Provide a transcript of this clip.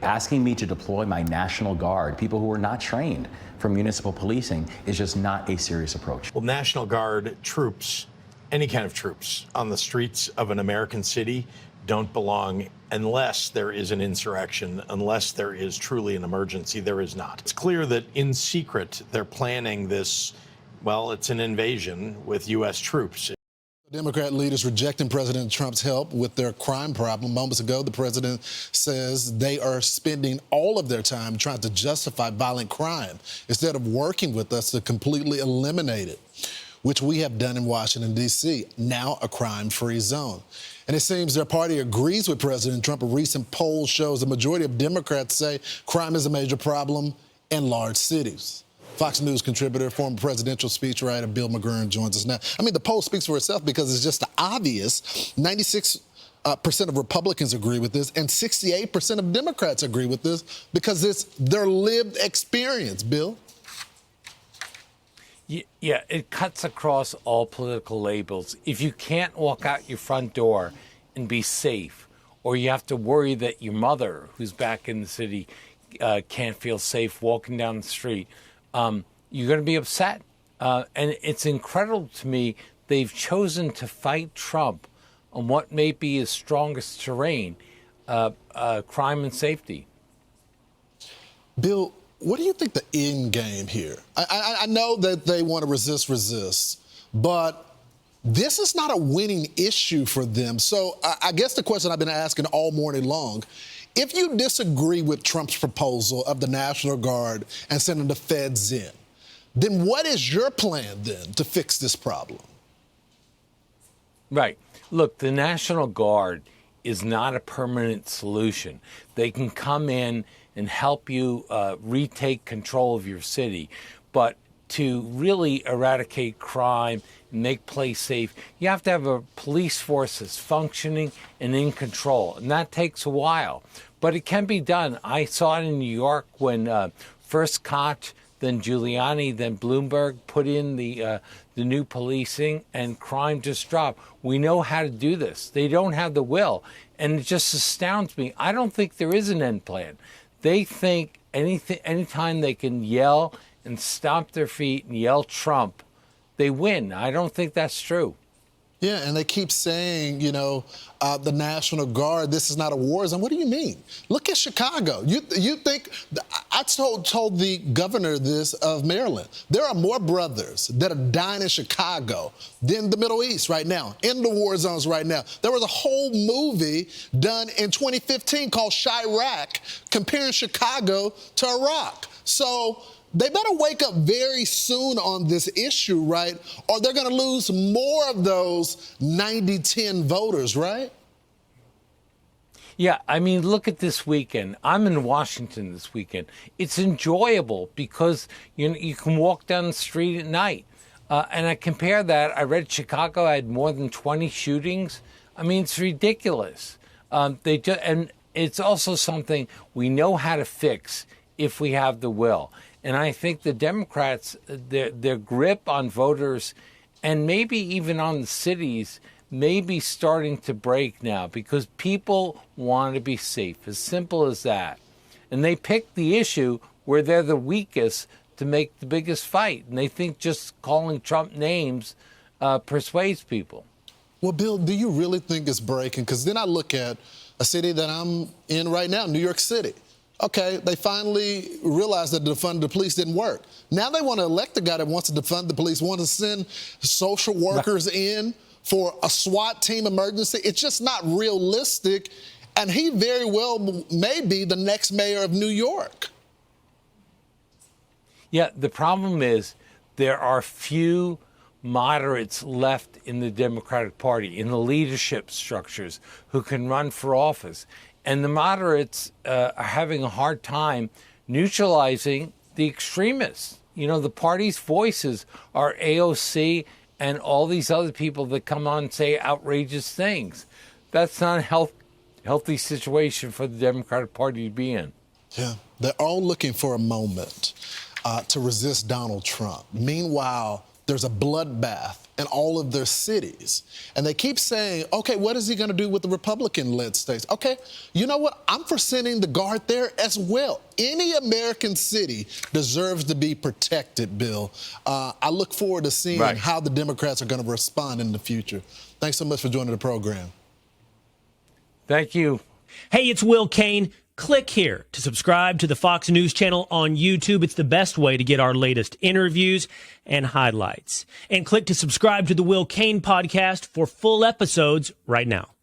Asking me to deploy my National Guard, people who are not trained for municipal policing, is just not a serious approach. Well, National Guard troops, any kind of troops on the streets of an American city don't belong unless there is an insurrection, unless there is truly an emergency. There is not. It's clear that in secret they're planning this, well, it's an invasion with U.S. troops. Democrat leaders rejecting President Trump's help with their crime problem. Moments ago, the president says they are spending all of their time trying to justify violent crime instead of working with us to completely eliminate it, which we have done in Washington, D.C., now a crime-free zone. And it seems their party agrees with President Trump. A recent poll shows the majority of Democrats say crime is a major problem in large cities. Fox News contributor, former presidential speechwriter Bill McGurn joins us now. I mean, the poll speaks for itself because it's just obvious. 96% of Republicans agree with this, and 68% of Democrats agree with this because it's their lived experience, Bill. Yeah, it cuts across all political labels. If you can't walk out your front door and be safe, or you have to worry that your mother, who's back in the city, can't feel safe walking down the street, you're going to be upset. And it's incredible to me they've chosen to fight Trump on what may be his strongest terrain, crime and safety. Bill, what do you think the end game here? I know that they want to resist, but this is not a winning issue for them. So I guess the question I've been asking all morning long, if you disagree with Trump's proposal of the National Guard and sending the feds in, then what is your plan then to fix this problem? Right. Look, the National Guard is not a permanent solution. They can come in and help you retake control of your city. But to really eradicate crime and make place safe, you have to have a police force that's functioning and in control. And that takes a while. But it can be done. I saw it in New York when first Koch, then Giuliani, then Bloomberg put in the new policing, and crime just dropped. We know how to do this. They don't have the will. And it just astounds me. I don't think there is an end plan. They think anytime they can yell and stomp their feet and yell Trump, they win. I don't think that's true. Yeah, and they keep saying, you know, the National Guard, this is not a war zone. What do you mean? Look at Chicago. You think, I told the governor this of Maryland, there are more brothers that are dying in Chicago than the Middle East right now, in the war zones right now. There was a whole movie done in 2015 called Chirac, comparing Chicago to Iraq. So they better wake up very soon on this issue, right? Or they're going to lose more of those 90-10 voters, right? Yeah, I mean, look at this weekend. I'm in Washington this weekend. It's enjoyable because you can walk down the street at night. And I compare that. I read Chicago had more than 20 shootings. I mean, it's ridiculous. And it's also something we know how to fix if we have the will. And I think the Democrats, their grip on voters and maybe even on the cities may be starting to break now because people want to be safe, as simple as that. And they pick the issue where they're the weakest to make the biggest fight. And they think just calling Trump names persuades people. Well, Bill, do you really think it's breaking? Because then I look at a city that I'm in right now, New York City. Okay, they finally realized that defund the police didn't work. Now they want to elect a guy that wants to defund the police, want to send social workers in for a SWAT team emergency. It's just not realistic. And he very well may be the next mayor of New York. Yeah, the problem is there are few moderates left in the Democratic Party, in the leadership structures, who can run for office. And the moderates are having a hard time neutralizing the extremists. You know, the party's voices are AOC and all these other people that come on and say outrageous things. That's not a healthy situation for the Democratic Party to be in. Yeah, they're all looking for a moment to resist Donald Trump. Meanwhile, there's a bloodbath in all of their cities. And they keep saying, okay, what is he going to do with the Republican-led states? Okay, you know what? I'm for sending the Guard there as well. Any American city deserves to be protected, Bill. I look forward to seeing how the Democrats are going to respond in the future. Thanks so much for joining the program. Thank you. Hey, it's Will Cain. Click here to subscribe to the Fox News channel on YouTube. It's the best way to get our latest interviews and highlights. And click to subscribe to the Will Cain podcast for full episodes right now.